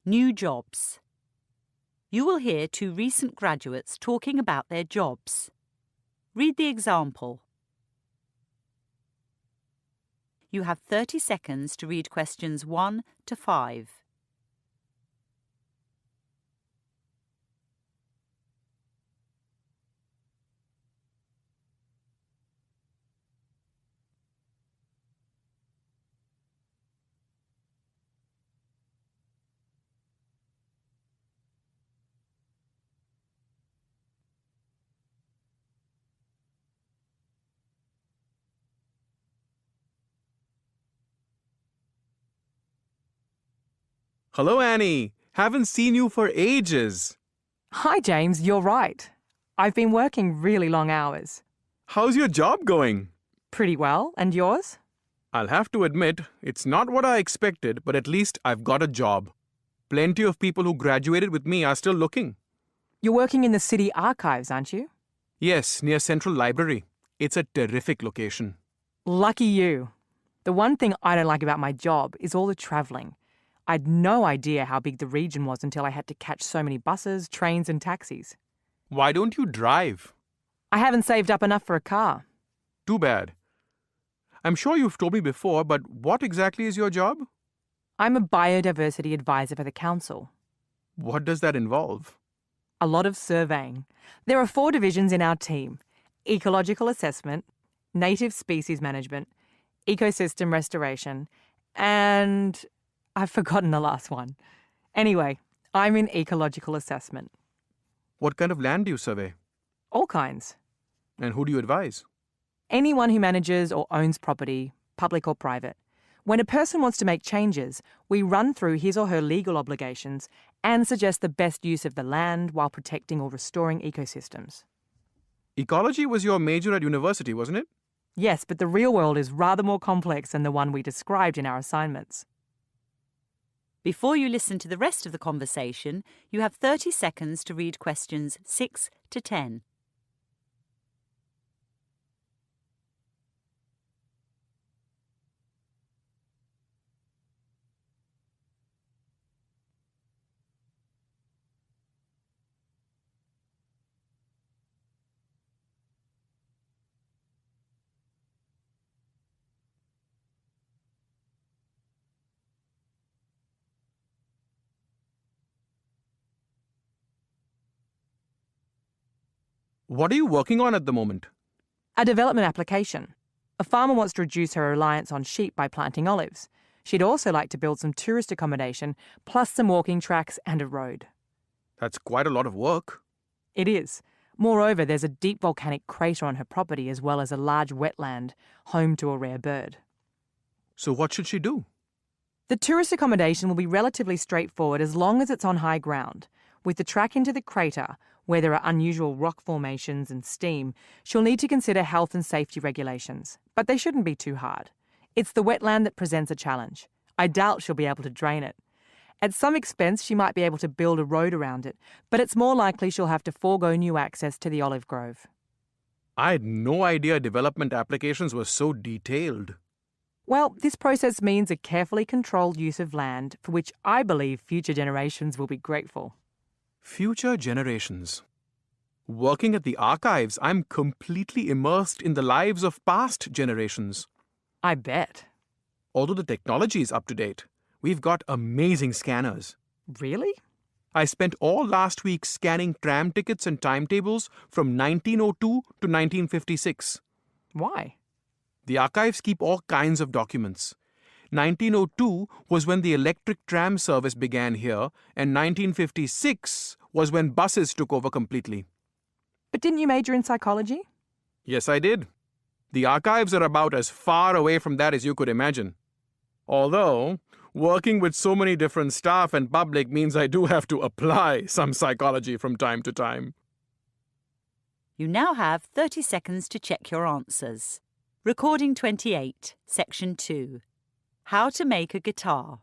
New jobs. You will hear two recent graduates talking about their jobs. Read the example. You have 30 seconds to read questions 1 to 5. Hello, Annie. Haven't seen you for ages. Hi, James, you're right. I've been working really long hours. How's your job going? Pretty well, and yours? I'll have to admit, it's not what I expected, but at least I've got a job. Plenty of people who graduated with me are still looking. You're working in the city archives, aren't you? Yes, near Central Library. It's a terrific location. Lucky you. The one thing I don't like about my job is all the travelling. I'd no idea how big the region was until I had to catch so many buses, trains and taxis. Why don't you drive? I haven't saved up enough for a car. Too bad. I'm sure you've told me before, but what exactly is your job? I'm a biodiversity advisor for the council. What does that involve? A lot of surveying. There are 4 divisions in our team: ecological assessment, native species management, ecosystem restoration, and I've forgotten the last one. Anyway, I'm in ecological assessment. What kind of land do you survey? All kinds. And who do you advise? Anyone who manages or owns property, public or private. When a person wants to make changes, we run through his or her legal obligations and suggest the best use of the land while protecting or restoring ecosystems. Ecology was your major at university, wasn't it? Yes, but the real world is rather more complex than the one we described in our assignments. Before you listen to the rest of the conversation, you have 30 seconds to read questions 6 to 10. What are you working on at the moment? A development application. A farmer wants to reduce her reliance on sheep by planting olives. She'd also like to build some tourist accommodation, plus some walking tracks and a road. That's quite a lot of work. It is. Moreover, there's a deep volcanic crater on her property as well as a large wetland, home to a rare bird. So what should she do? The tourist accommodation will be relatively straightforward as long as it's on high ground. With the track into the crater, where there are unusual rock formations and steam, she'll need to consider health and safety regulations. But they shouldn't be too hard. It's the wetland that presents a challenge. I doubt she'll be able to drain it. At some expense, she might be able to build a road around it, but it's more likely she'll have to forego new access to the olive grove. I had no idea development applications were so detailed. Well, this process means a carefully controlled use of land for which I believe future generations will be grateful. Future generations. Working at the archives, I'm completely immersed in the lives of past generations. I bet. Although the technology is up to date, we've got amazing scanners. Really? I spent all last week scanning tram tickets and timetables from 1902 to 1956. Why? The archives keep all kinds of documents. 1902 was when the electric tram service began here, and 1956 was when buses took over completely. But didn't you major in psychology? Yes, I did. The archives are about as far away from that as you could imagine. Although, working with so many different staff and public means I do have to apply some psychology from time to time. You now have 30 seconds to check your answers. Recording 28, Section 2. How to make a guitar.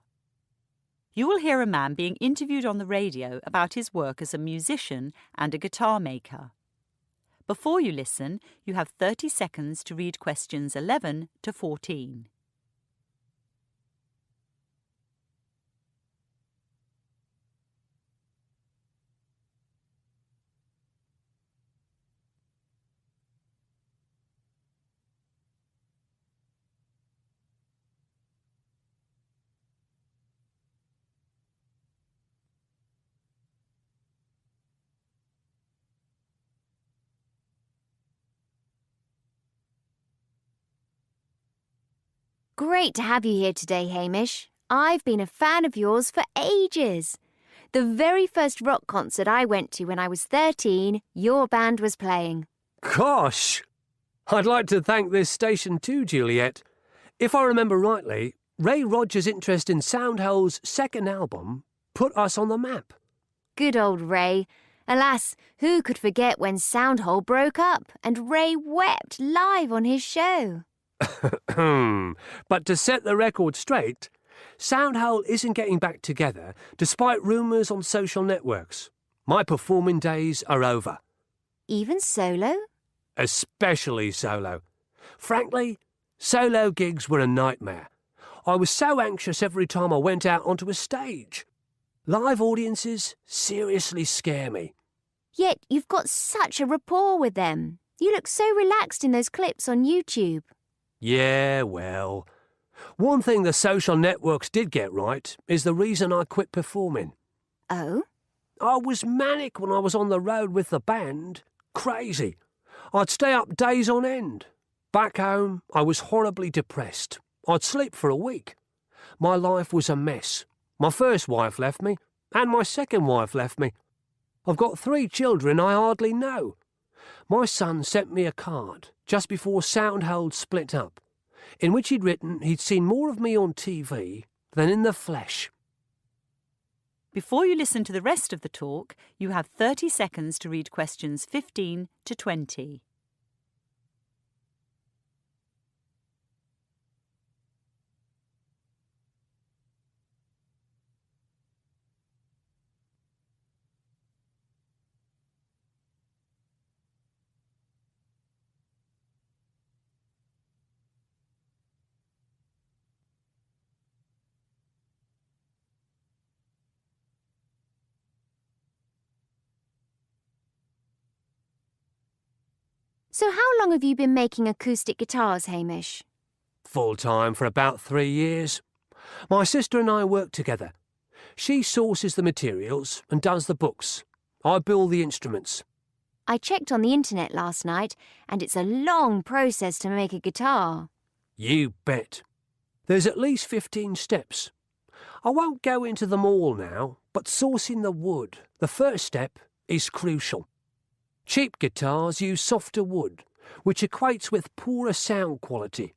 You will hear a man being interviewed on the radio about his work as a musician and a guitar maker. Before you listen, you have 30 seconds to read questions 11 to 14. Great to have you here today, Hamish. I've been a fan of yours for ages. The very first rock concert I went to when I was 13, your band was playing. Gosh! I'd like to thank this station too, Juliet. If I remember rightly, Ray Rogers' interest in Soundhole's second album put us on the map. Good old Ray. Alas, who could forget when Soundhole broke up and Ray wept live on his show? But to set the record straight, Soundhole isn't getting back together despite rumours on social networks. My performing days are over. Even solo? Especially solo. Frankly, solo gigs were a nightmare. I was so anxious every time I went out onto a stage. Live audiences seriously scare me. Yet you've got such a rapport with them. You look so relaxed in those clips on YouTube. Yeah, well, one thing the social networks did get right is the reason I quit performing. Oh? I was manic when I was on the road with the band. Crazy. I'd stay up days on end. Back home, I was horribly depressed. I'd sleep for a week. My life was a mess. My first wife left me, and my second wife left me. I've got 3 children I hardly know. My son sent me a card just before Soundhold split up, in which he'd written he'd seen more of me on TV than in the flesh. Before you listen to the rest of the talk, you have 30 seconds to read questions 15 to 20. So how long have you been making acoustic guitars, Hamish? Full-time for about 3 years. My sister and I work together. She sources the materials and does the books. I build the instruments. I checked on the internet last night, and it's a long process to make a guitar. You bet. There's at least 15 steps. I won't go into them all now, but sourcing the wood, the first step, is crucial. Cheap guitars use softer wood, which equates with poorer sound quality.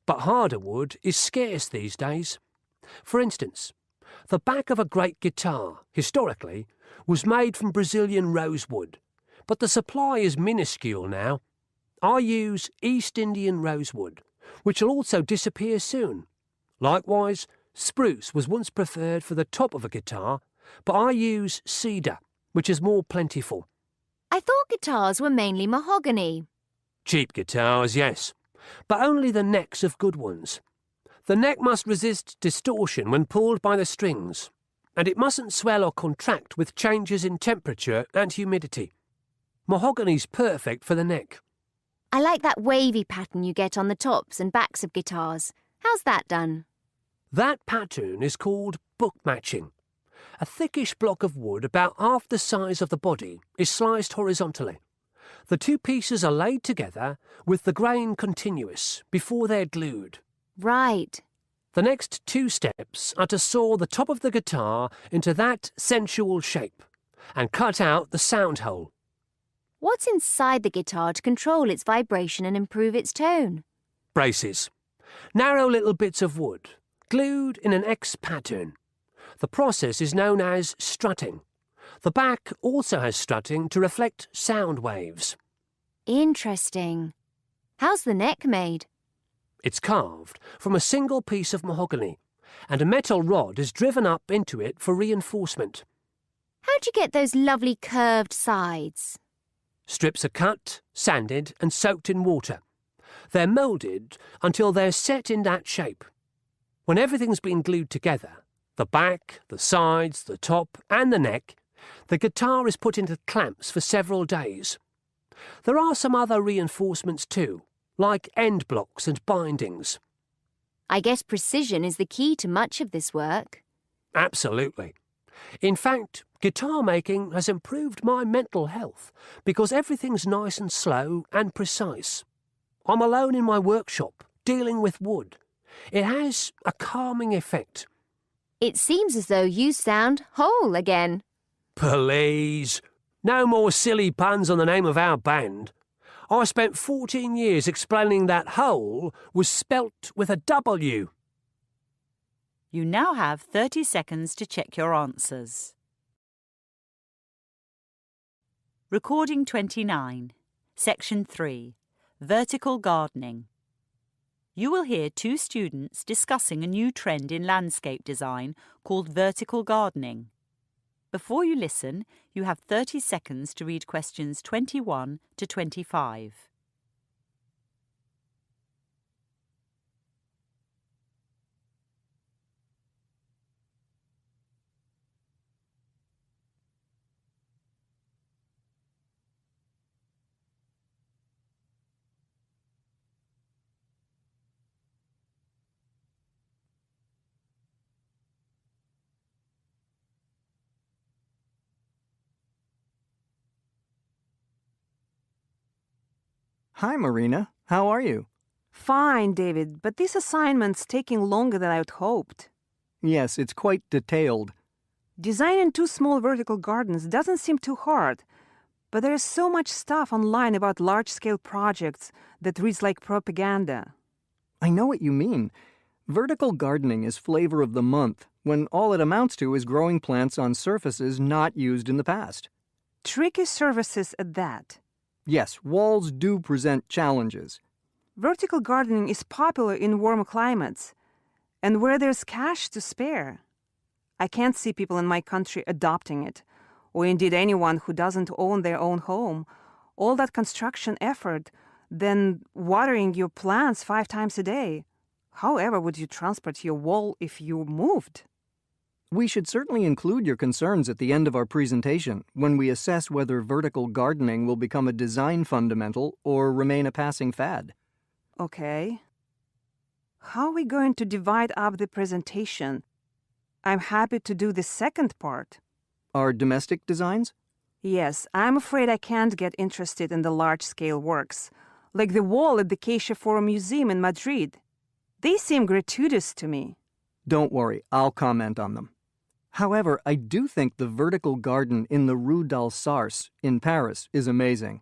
But harder wood is scarce these days. For instance, the back of a great guitar, historically, was made from Brazilian rosewood, but the supply is minuscule now. I use East Indian rosewood, which will also disappear soon. Likewise, spruce was once preferred for the top of a guitar, but I use cedar, which is more plentiful. I thought guitars were mainly mahogany. Cheap guitars, yes, but only the necks of good ones. The neck must resist distortion when pulled by the strings, and it mustn't swell or contract with changes in temperature and humidity. Mahogany's perfect for the neck. I like that wavy pattern you get on the tops and backs of guitars. How's that done? That pattern is called book matching. A thickish block of wood about half the size of the body is sliced horizontally. The 2 pieces are laid together with the grain continuous before they're glued. Right. The next 2 steps are to saw the top of the guitar into that sensual shape and cut out the sound hole. What's inside the guitar to control its vibration and improve its tone? Braces. Narrow little bits of wood, glued in an X pattern. The process is known as strutting. The back also has strutting to reflect sound waves. Interesting. How's the neck made? It's carved from a single piece of mahogany, and a metal rod is driven up into it for reinforcement. How'd you get those lovely curved sides? Strips are cut, sanded, and soaked in water. They're moulded until they're set in that shape. When everything's been glued together, the back, the sides, the top, and the neck, the guitar is put into clamps for several days. There are some other reinforcements too, like end blocks and bindings. I guess precision is the key to much of this work. Absolutely. In fact, guitar making has improved my mental health because everything's nice and slow and precise. I'm alone in my workshop, dealing with wood, It has a calming effect. It seems as though you sound whole again. Please. No more silly puns on the name of our band. I spent 14 years explaining that whole was spelt with a W. You now have 30 seconds to check your answers. Recording 29, Section 3, Vertical Gardening. You will hear two students discussing a new trend in landscape design called vertical gardening. Before you listen, you have 30 seconds to read questions 21 to 25. Hi, Marina. How are you? Fine, David, but this assignment's taking longer than I'd hoped. Yes, it's quite detailed. Designing two small vertical gardens doesn't seem too hard, but there is so much stuff online about large-scale projects that reads like propaganda. I know what you mean. Vertical gardening is flavor of the month, when all it amounts to is growing plants on surfaces not used in the past. Tricky surfaces at that. Yes, walls do present challenges. Vertical gardening is popular in warm climates, and where there's cash to spare. I can't see people in my country adopting it, or indeed anyone who doesn't own their own home. All that construction effort, then watering your plants 5 times a day. However would you transport your wall if you moved? We should certainly include your concerns at the end of our presentation when we assess whether vertical gardening will become a design fundamental or remain a passing fad. Okay. How are we going to divide up the presentation? I'm happy to do the second part. Our domestic designs? Yes, I'm afraid I can't get interested in the large-scale works, like the wall at the CaixaForum Museum in Madrid. They seem gratuitous to me. Don't worry, I'll comment on them. However, I do think the vertical garden in the Rue d'Alsace in Paris is amazing.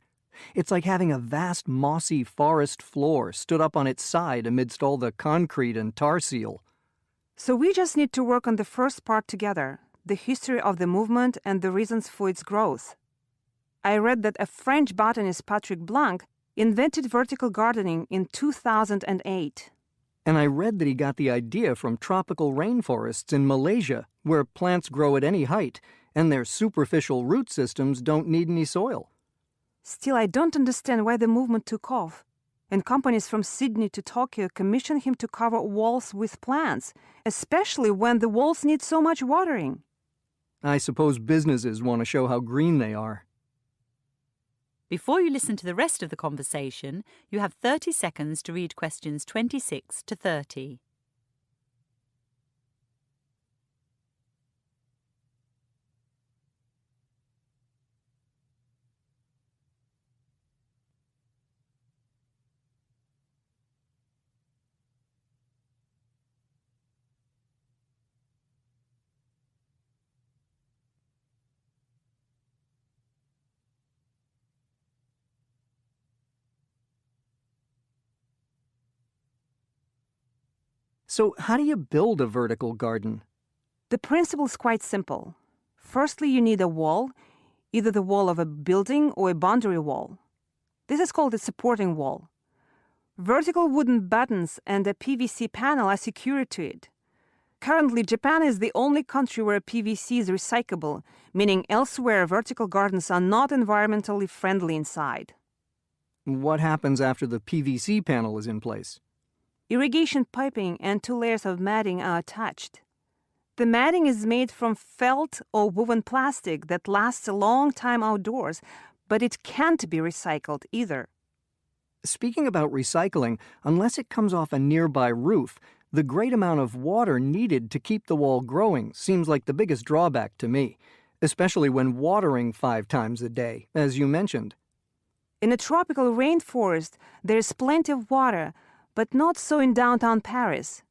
It's like having a vast mossy forest floor stood up on its side amidst all the concrete and tar seal. So we just need to work on the first part together, the history of the movement and the reasons for its growth. I read that a French botanist, Patrick Blanc, invented vertical gardening in 2008. And I read that he got the idea from tropical rainforests in Malaysia, where plants grow at any height, and their superficial root systems don't need any soil. Still, I don't understand why the movement took off, and companies from Sydney to Tokyo commissioned him to cover walls with plants, especially when the walls need so much watering. I suppose businesses want to show how green they are. Before you listen to the rest of the conversation, you have 30 seconds to read questions 26 to 30. So how do you build a vertical garden? The principle is quite simple. Firstly, you need a wall, either the wall of a building or a boundary wall. This is called a supporting wall. Vertical wooden buttons and a PVC panel are secured to it. Currently, Japan is the only country where PVC is recyclable, meaning elsewhere vertical gardens are not environmentally friendly inside. What happens after the PVC panel is in place? Irrigation piping and 2 layers of matting are attached. The matting is made from felt or woven plastic that lasts a long time outdoors, but it can't be recycled either. Speaking about recycling, unless it comes off a nearby roof, the great amount of water needed to keep the wall growing seems like the biggest drawback to me, especially when watering 5 times a day, as you mentioned. In a tropical rainforest, there is plenty of water, but not so in downtown Paris.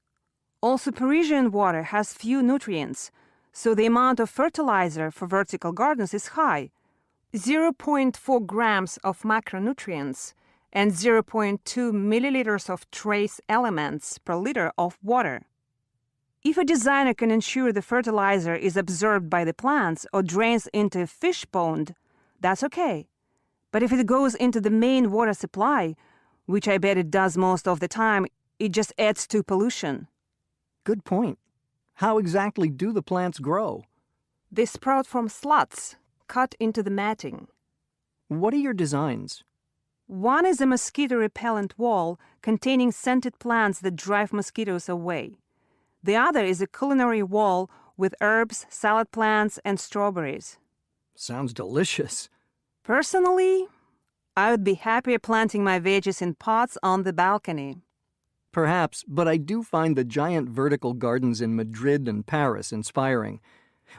Also, Parisian water has few nutrients, so the amount of fertilizer for vertical gardens is high, 0.4 grams of macronutrients and 0.2 milliliters of trace elements per liter of water. If a designer can ensure the fertilizer is absorbed by the plants or drains into a fish pond, that's okay. But if it goes into the main water supply, which I bet it does most of the time, it just adds to pollution. Good point. How exactly do the plants grow? They sprout from sluts cut into the matting. What are your designs? One is a mosquito repellent wall containing scented plants that drive mosquitoes away. The other is a culinary wall with herbs, salad plants, and strawberries. Sounds delicious. Personally, I would be happier planting my veggies in pots on the balcony. Perhaps, but I do find the giant vertical gardens in Madrid and Paris inspiring.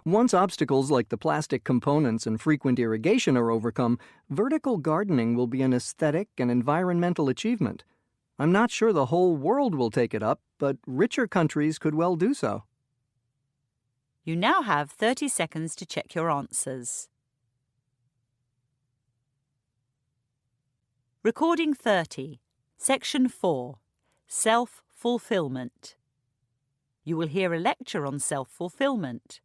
Once obstacles like the plastic components and frequent irrigation are overcome, vertical gardening will be an aesthetic and environmental achievement. I'm not sure the whole world will take it up, but richer countries could well do so. You now have 30 seconds to check your answers. Recording 30, Section 4, Self-Fulfillment. You will hear a lecture on self-fulfillment.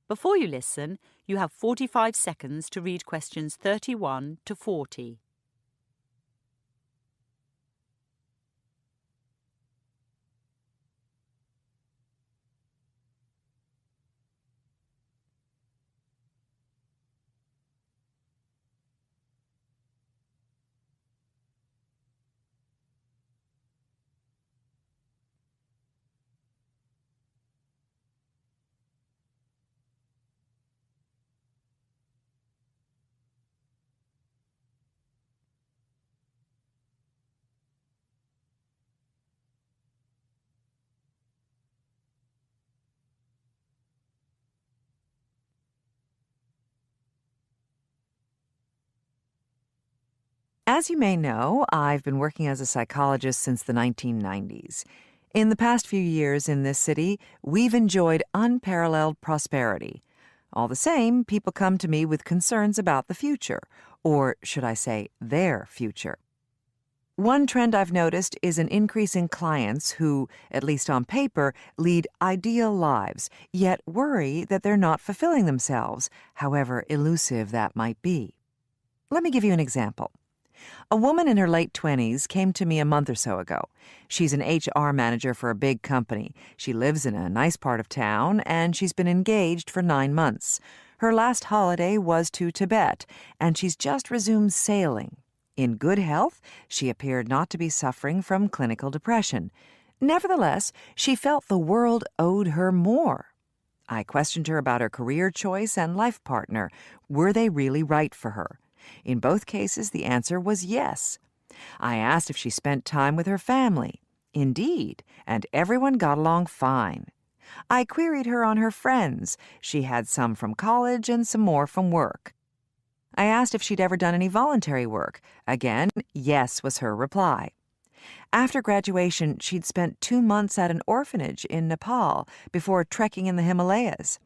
Before you listen, you have 45 seconds to read questions 31 to 40. As you may know, I've been working as a psychologist since the 1990s. In the past few years in this city, we've enjoyed unparalleled prosperity. All the same, people come to me with concerns about the future, or should I say, their future. One trend I've noticed is an increase in clients who, at least on paper, lead ideal lives, yet worry that they're not fulfilling themselves, however elusive that might be. Let me give you an example. A woman in her late 20s came to me a month or so ago. She's an HR manager for a big company. She lives in a nice part of town, and she's been engaged for 9 months. Her last holiday was to Tibet, and she's just resumed sailing. In good health, she appeared not to be suffering from clinical depression. Nevertheless, she felt the world owed her more. I questioned her about her career choice and life partner. Were they really right for her? In both cases, the answer was yes. I asked if she spent time with her family. Indeed, and everyone got along fine. I queried her on her friends. She had some from college and some more from work. I asked if she'd ever done any voluntary work. Again, yes was her reply. After graduation, she'd spent 2 months at an orphanage in Nepal before trekking in the Himalayas.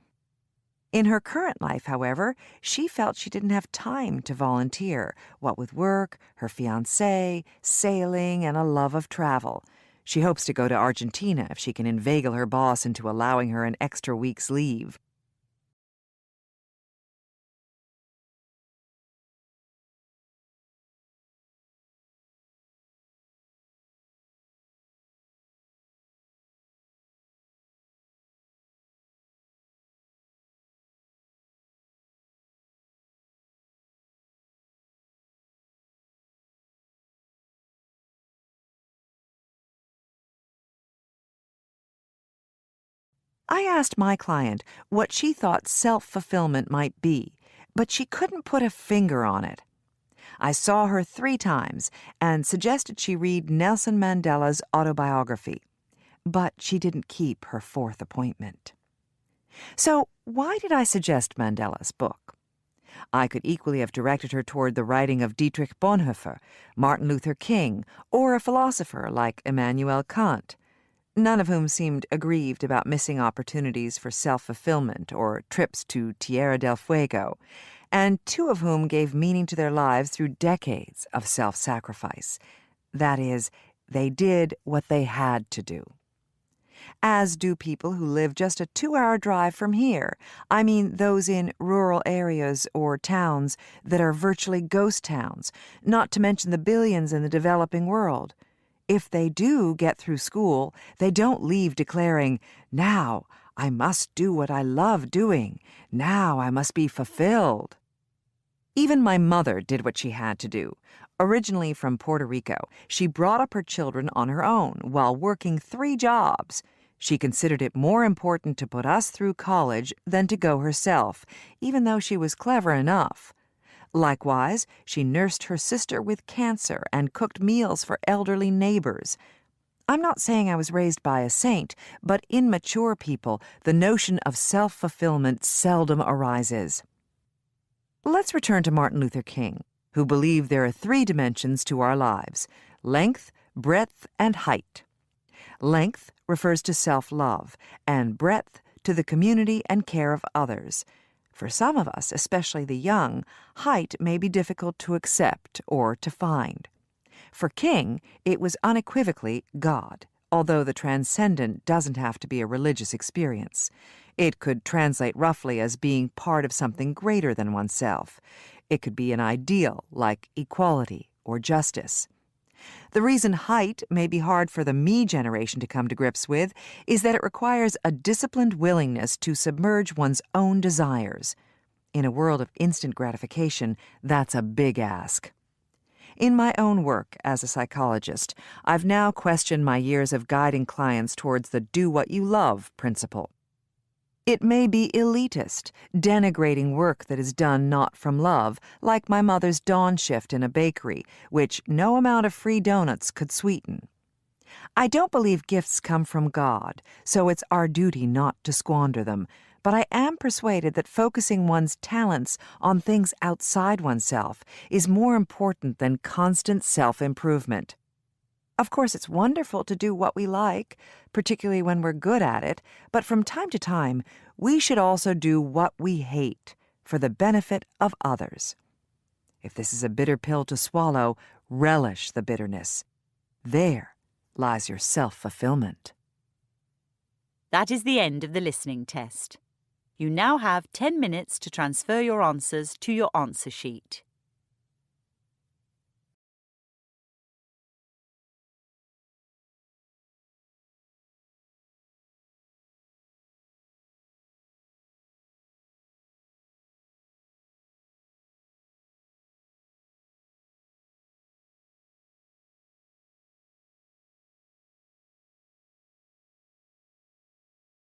In her current life, however, she felt she didn't have time to volunteer, what with work, her fiancé, sailing, and a love of travel. She hopes to go to Argentina if she can inveigle her boss into allowing her an extra week's leave. I asked my client what she thought self-fulfillment might be, but she couldn't put a finger on it. I saw her 3 times and suggested she read Nelson Mandela's autobiography, but she didn't keep her 4th appointment. So why did I suggest Mandela's book? I could equally have directed her toward the writing of Dietrich Bonhoeffer, Martin Luther King, or a philosopher like Immanuel Kant, none of whom seemed aggrieved about missing opportunities for self-fulfillment or trips to Tierra del Fuego, and 2 of whom gave meaning to their lives through decades of self-sacrifice. That is, they did what they had to do. As do people who live just a 2-hour drive from here. I mean those in rural areas or towns that are virtually ghost towns, not to mention the billions in the developing world. If they do get through school, they don't leave declaring, "Now I must do what I love doing. Now I must be fulfilled." Even my mother did what she had to do. Originally from Puerto Rico, she brought up her children on her own while working 3 jobs. She considered it more important to put us through college than to go herself, even though she was clever enough. Likewise, she nursed her sister with cancer and cooked meals for elderly neighbors. I'm not saying I was raised by a saint, but in mature people, the notion of self-fulfillment seldom arises. Let's return to Martin Luther King, who believed there are 3 dimensions to our lives: length, breadth, and height. Length refers to self-love, and breadth to the community and care of others. For some of us, especially the young, height may be difficult to accept or to find. For King, it was unequivocally God, although the transcendent doesn't have to be a religious experience. It could translate roughly as being part of something greater than oneself. It could be an ideal, like equality or justice. The reason height may be hard for the me generation to come to grips with is that it requires a disciplined willingness to submerge one's own desires. In a world of instant gratification, that's a big ask. In my own work as a psychologist, I've now questioned my years of guiding clients towards the do what you love principle. It may be elitist, denigrating work that is done not from love, like my mother's dawn shift in a bakery, which no amount of free donuts could sweeten. I don't believe gifts come from God, so it's our duty not to squander them, but I am persuaded that focusing one's talents on things outside oneself is more important than constant self-improvement. Of course, it's wonderful to do what we like, particularly when we're good at it, but from time to time, we should also do what we hate for the benefit of others. If this is a bitter pill to swallow, relish the bitterness. There lies your self-fulfillment. That is the end of the listening test. You now have 10 minutes to transfer your answers to your answer sheet.